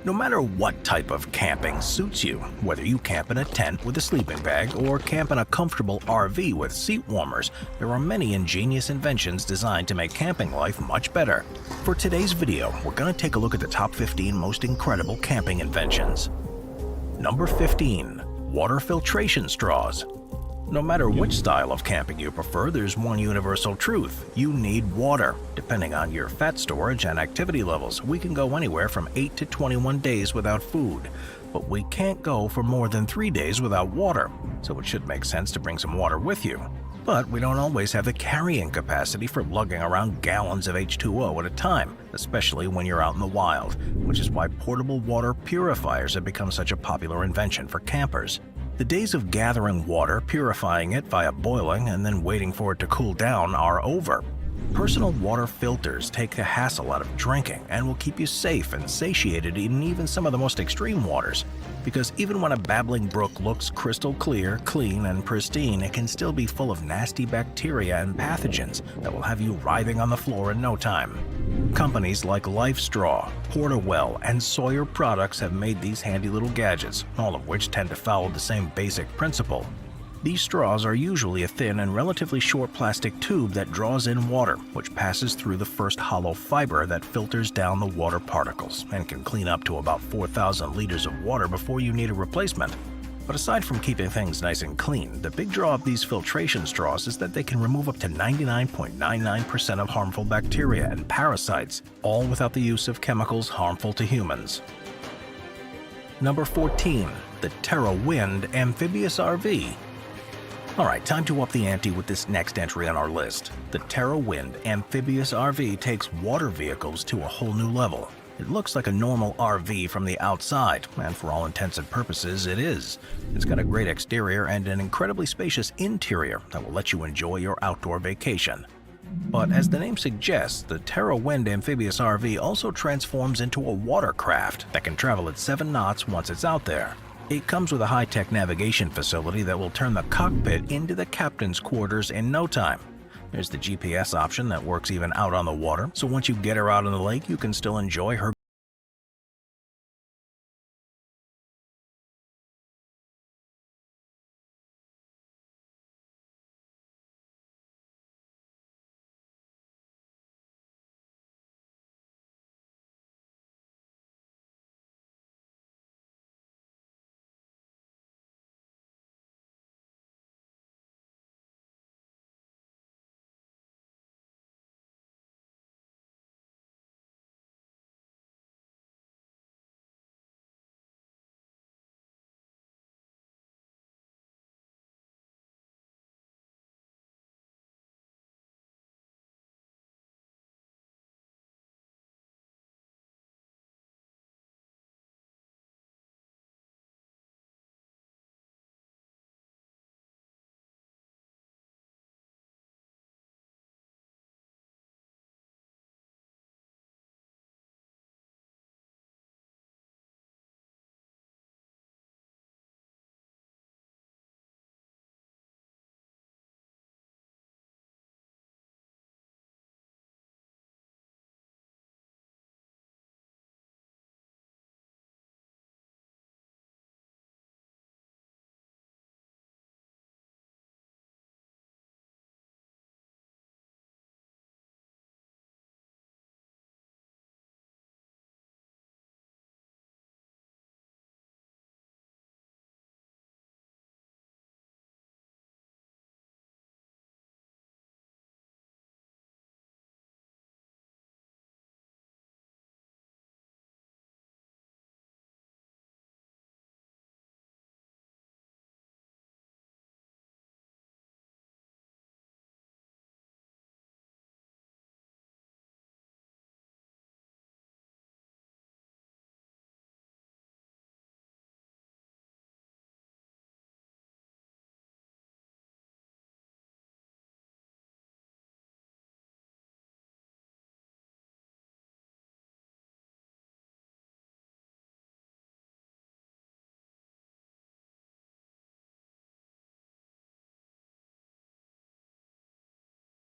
No matter what type of camping suits you, whether you camp in a tent with a sleeping bag or camp in a comfortable RV with seat warmers, there are many ingenious inventions designed to make camping life much better. For today's video, we're going to take a look at the top 15 most incredible camping inventions. Number 15. Water filtration straws. No matter which style of camping you prefer, there's one universal truth: you need water. Depending on your fat storage and activity levels, we can go anywhere from 8 to 21 days without food. But we can't go for more than 3 days without water, so it should make sense to bring some water with you. But we don't always have the carrying capacity for lugging around gallons of H2O at a time, especially when you're out in the wild, which is why portable water purifiers have become such a popular invention for campers. The days of gathering water, purifying it via boiling, and then waiting for it to cool down are over. Personal water filters take the hassle out of drinking and will keep you safe and satiated in even some of the most extreme waters. Because even when a babbling brook looks crystal clear, clean, and pristine, it can still be full of nasty bacteria and pathogens that will have you writhing on the floor in no time. Companies like LifeStraw, Porterwell, and Sawyer Products have made these handy little gadgets, all of which tend to follow the same basic principle. These straws are usually a thin and relatively short plastic tube that draws in water, which passes through the first hollow fiber that filters down the water particles and can clean up to about 4,000 liters of water before you need a replacement. But aside from keeping things nice and clean, the big draw of these filtration straws is that they can remove up to 99.99% of harmful bacteria and parasites, all without the use of chemicals harmful to humans. Number 14. The TerraWind Amphibious RV. Alright, time to up the ante with this next entry on our list. The TerraWind Amphibious RV takes water vehicles to a whole new level. It looks like a normal RV from the outside, and for all intents and purposes, it is. It's got a great exterior and an incredibly spacious interior that will let you enjoy your outdoor vacation. But as the name suggests, the TerraWind Amphibious RV also transforms into a watercraft that can travel at 7 knots once it's out there. It comes with a high-tech navigation facility that will turn the cockpit into the captain's quarters in no time. There's the GPS option that works even out on the water, so once you get her out on the lake, you can still enjoy her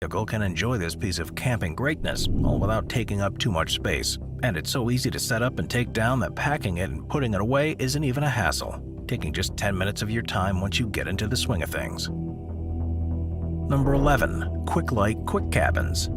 vehicle can enjoy this piece of camping greatness, all without taking up too much space. And it's so easy to set up and take down that packing it and putting it away isn't even a hassle, taking just 10 minutes of your time once you get into the swing of things. Number 11. Quick Light Quick Cabins.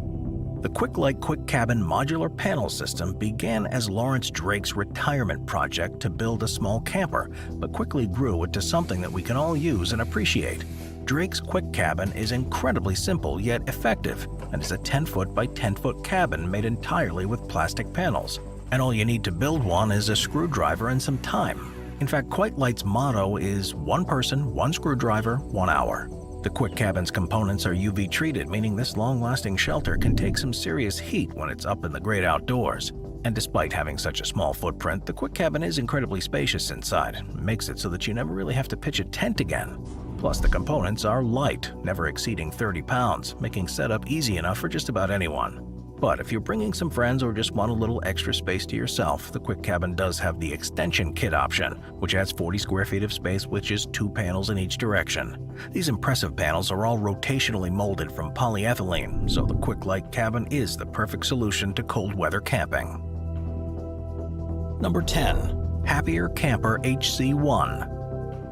The Quick Light Quick Cabin modular panel system began as Lawrence Drake's retirement project to build a small camper, but quickly grew into something that we can all use and appreciate. Drake's Quick Cabin is incredibly simple yet effective, and is a 10-foot by 10-foot cabin made entirely with plastic panels. And all you need to build one is a screwdriver and some time. In fact, Quick Light's motto is one person, one screwdriver, 1 hour. The Quick Cabin's components are UV treated, meaning this long-lasting shelter can take some serious heat when it's up in the great outdoors. And despite having such a small footprint, the Quick Cabin is incredibly spacious inside. It makes it so that you never really have to pitch a tent again. Plus, the components are light, never exceeding 30 pounds, making setup easy enough for just about anyone. But if you're bringing some friends or just want a little extra space to yourself, the Quick Cabin does have the extension kit option, which adds 40 square feet of space with just 2 panels in each direction. These impressive panels are all rotationally molded from polyethylene, so the Quick Light Cabin is the perfect solution to cold weather camping. Number 10. Happier Camper HC1.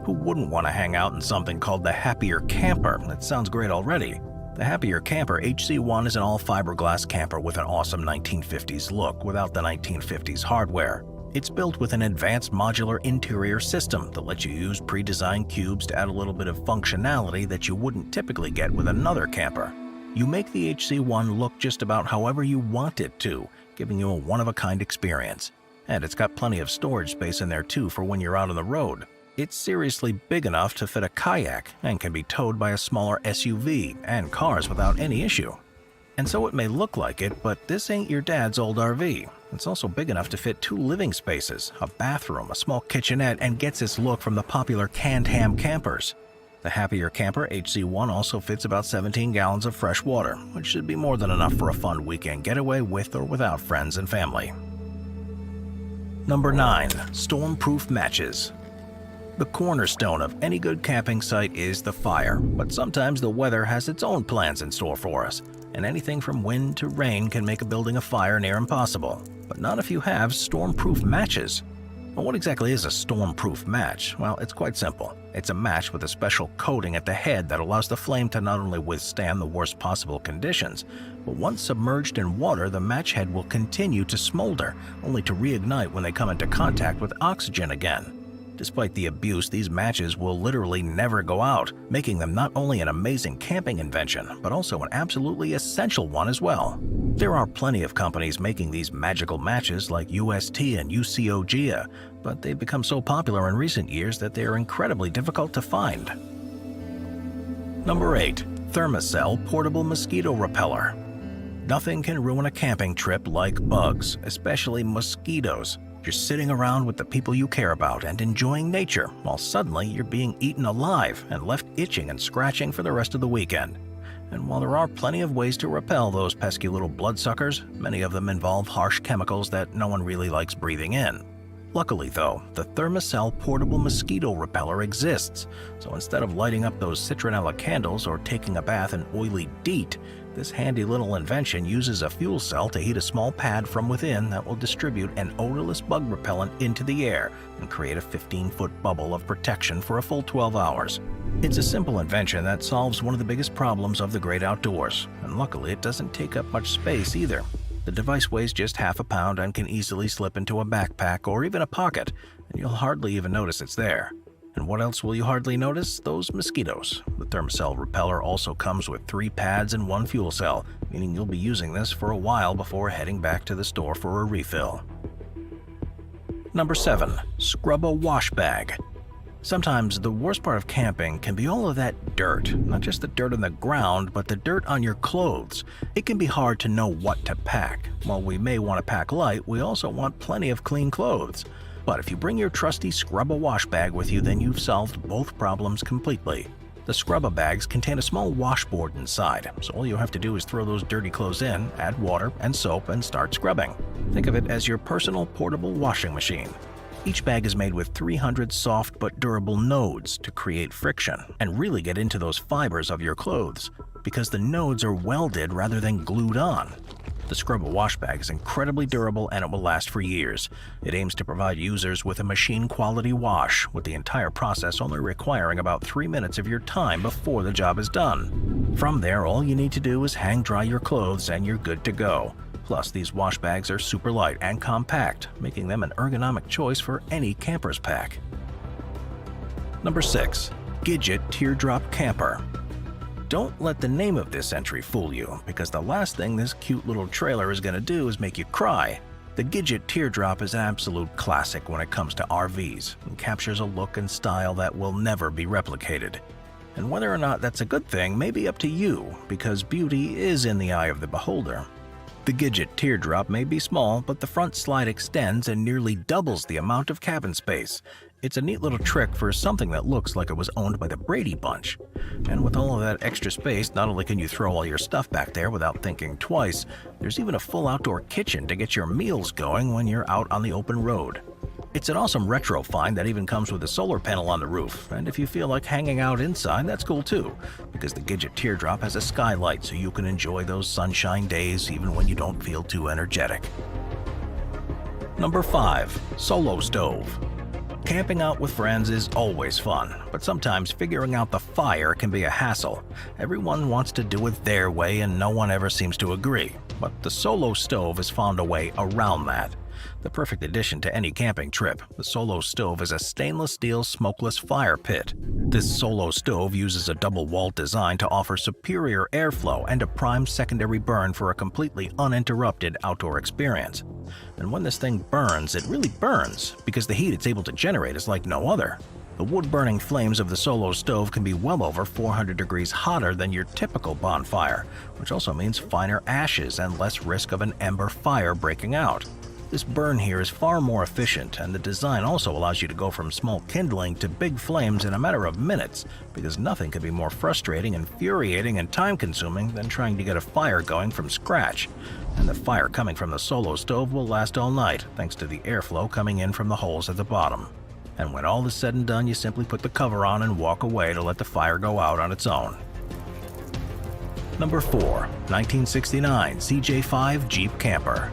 Who wouldn't want to hang out in something called the Happier Camper? That sounds great already. The Happier Camper HC1 is an all-fiberglass camper with an awesome 1950s look without the 1950s hardware. It's built with an advanced modular interior system that lets you use pre-designed cubes to add a little bit of functionality that you wouldn't typically get with another camper. You make the HC1 look just about however you want it to, giving you a one-of-a-kind experience. And it's got plenty of storage space in there too for when you're out on the road. It's seriously big enough to fit a kayak and can be towed by a smaller SUV and cars without any issue. And so it may look like it, but this ain't your dad's old RV. It's also big enough to fit 2 living spaces, a bathroom, a small kitchenette, and gets its look from the popular canned ham campers. The Happier Camper HC1 also fits about 17 gallons of fresh water, which should be more than enough for a fun weekend getaway with or without friends and family. Number 9. Stormproof Matches. The cornerstone of any good camping site is the fire, but sometimes the weather has its own plans in store for us, and anything from wind to rain can make building a fire near impossible. But not if you have stormproof matches. Well, what exactly is a stormproof match? Well, it's quite simple. It's a match with a special coating at the head that allows the flame to not only withstand the worst possible conditions, but once submerged in water, the match head will continue to smolder, only to reignite when they come into contact with oxygen again. Despite the abuse, these matches will literally never go out, making them not only an amazing camping invention, but also an absolutely essential one as well. There are plenty of companies making these magical matches like UST and UCOGEA, but they've become so popular in recent years that they are incredibly difficult to find. Number 8. Thermacell Portable Mosquito Repeller. Nothing can ruin a camping trip like bugs, especially mosquitoes. You're sitting around with the people you care about and enjoying nature, while suddenly you're being eaten alive and left itching and scratching for the rest of the weekend. And while there are plenty of ways to repel those pesky little bloodsuckers, many of them involve harsh chemicals that no one really likes breathing in. Luckily though, the Thermacell Portable Mosquito Repeller exists, so instead of lighting up those citronella candles or taking a bath in oily DEET, this handy little invention uses a fuel cell to heat a small pad from within that will distribute an odorless bug repellent into the air and create a 15-foot bubble of protection for a full 12 hours. It's a simple invention that solves one of the biggest problems of the great outdoors, and luckily it doesn't take up much space either. The device weighs just half a pound and can easily slip into a backpack or even a pocket, and you'll hardly even notice it's there. And what else will you hardly notice? Those mosquitoes. The Thermacell Repeller also comes with 3 pads and 1 fuel cell, meaning you'll be using this for a while before heading back to the store for a refill. Number 7. Scrub a Wash Bag. Sometimes the worst part of camping can be all of that dirt, not just the dirt on the ground, but the dirt on your clothes. It can be hard to know what to pack. While we may want to pack light, we also want plenty of clean clothes. But if you bring your trusty Scrub-A-Wash bag with you, then you've solved both problems completely. The Scrub-A bags contain a small washboard inside, so all you have to do is throw those dirty clothes in, add water and soap, and start scrubbing. Think of it as your personal portable washing machine. Each bag is made with 300 soft but durable nodes to create friction and really get into those fibers of your clothes. because the nodes are welded rather than glued on. The Scrubba wash bag is incredibly durable and it will last for years. It aims to provide users with a machine-quality wash, with the entire process only requiring about 3 minutes of your time before the job is done. From there, all you need to do is hang dry your clothes and you're good to go. Plus, these wash bags are super light and compact, making them an ergonomic choice for any camper's pack. Number 6. Gidget Teardrop Camper. Don't let the name of this entry fool you, because the last thing this cute little trailer is going to do is make you cry. The Gidget Teardrop is an absolute classic when it comes to RVs and captures a look and style that will never be replicated. And whether or not that's a good thing may be up to you, because beauty is in the eye of the beholder. The Gidget Teardrop may be small, but the front slide extends and nearly doubles the amount of cabin space. It's a neat little trick for something that looks like it was owned by the Brady Bunch. And with all of that extra space, not only can you throw all your stuff back there without thinking twice, there's even a full outdoor kitchen to get your meals going when you're out on the open road. It's an awesome retro find that even comes with a solar panel on the roof, and if you feel like hanging out inside, that's cool too, because the Gidget Teardrop has a skylight so you can enjoy those sunshine days even when you don't feel too energetic. Number 5. Solo Stove. Camping out with friends is always fun, but sometimes figuring out the fire can be a hassle. Everyone wants to do it their way and no one ever seems to agree, but the Solo Stove has found a way around that. The perfect addition to any camping trip, the Solo Stove is a stainless steel smokeless fire pit. This Solo Stove uses a double-walled design to offer superior airflow and a prime secondary burn for a completely uninterrupted outdoor experience. And when this thing burns, it really burns, because the heat it's able to generate is like no other. The wood-burning flames of the Solo Stove can be well over 400 degrees hotter than your typical bonfire, which also means finer ashes and less risk of an ember fire breaking out. This burn here is far more efficient, and the design also allows you to go from small kindling to big flames in a matter of minutes, because nothing could be more frustrating, infuriating, and time-consuming than trying to get a fire going from scratch. And the fire coming from the Solo Stove will last all night, thanks to the airflow coming in from the holes at the bottom. And when all is said and done, you simply put the cover on and walk away to let the fire go out on its own. Number 4. 1969 CJ5 Jeep Camper.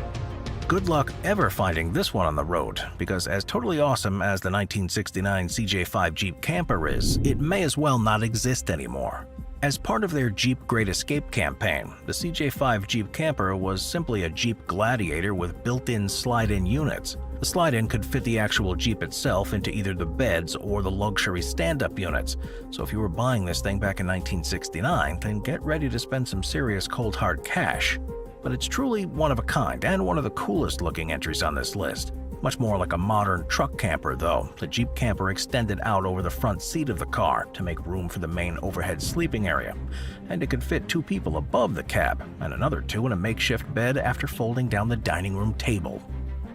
Good luck ever finding this one on the road, because as totally awesome as the 1969 CJ5 Jeep Camper is, it may as well not exist anymore. As part of their Jeep Great Escape campaign, the CJ5 Jeep Camper was simply a Jeep Gladiator with built-in slide-in units. The slide-in could fit the actual Jeep itself into either the beds or the luxury stand-up units, so if you were buying this thing back in 1969, then get ready to spend some serious cold hard cash. But it's truly one of a kind and one of the coolest looking entries on this list. Much more like a modern truck camper though, the Jeep Camper extended out over the front seat of the car to make room for the main overhead sleeping area. And it could fit 2 people above the cab and another 2 in a makeshift bed after folding down the dining room table.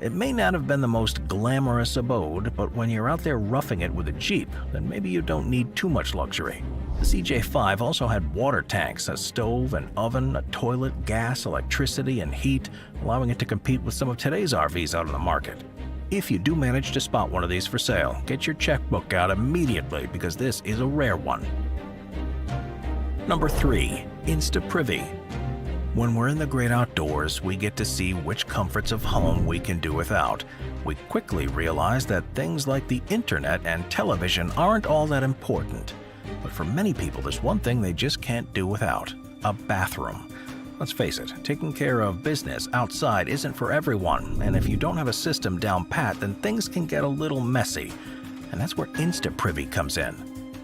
It may not have been the most glamorous abode, but when you're out there roughing it with a Jeep, then maybe you don't need too much luxury. The CJ5 also had water tanks, a stove, an oven, a toilet, gas, electricity, and heat, allowing it to compete with some of today's RVs out on the market. If you do manage to spot one of these for sale, get your checkbook out immediately because this is a rare one. Number 3. Instaprivy. When we're in the great outdoors, we get to see which comforts of home we can do without. We quickly realize that things like the internet and television aren't all that important. But for many people, there's one thing they just can't do without: a bathroom. Let's face it, taking care of business outside isn't for everyone, and if you don't have a system down pat, then things can get a little messy. And that's where Instaprivy comes in.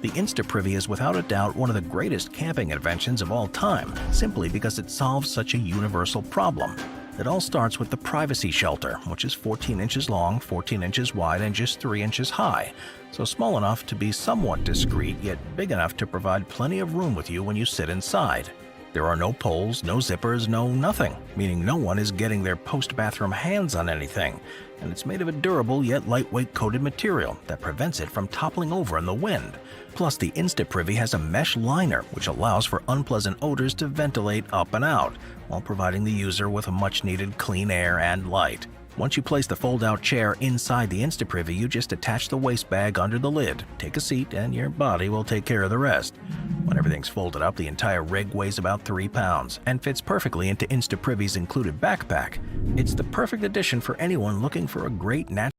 The Instaprivy is without a doubt one of the greatest camping inventions of all time, simply because it solves such a universal problem. It all starts with the privacy shelter, which is 14 inches long, 14 inches wide, and just 3 inches high, so small enough to be somewhat discreet, yet big enough to provide plenty of room with you when you sit inside. There are no poles, no zippers, no nothing, meaning no one is getting their post-bathroom hands on anything, and it's made of a durable yet lightweight coated material that prevents it from toppling over in the wind. Plus, the Instaprivy has a mesh liner, which allows for unpleasant odors to ventilate up and out, while providing the user with a much-needed clean air and light. Once you place the fold-out chair inside the Instaprivy, you just attach the waist bag under the lid, take a seat, and your body will take care of the rest. When everything's folded up, the entire rig weighs about 3 pounds and fits perfectly into Instaprivy's included backpack. It's the perfect addition for anyone looking for a great natural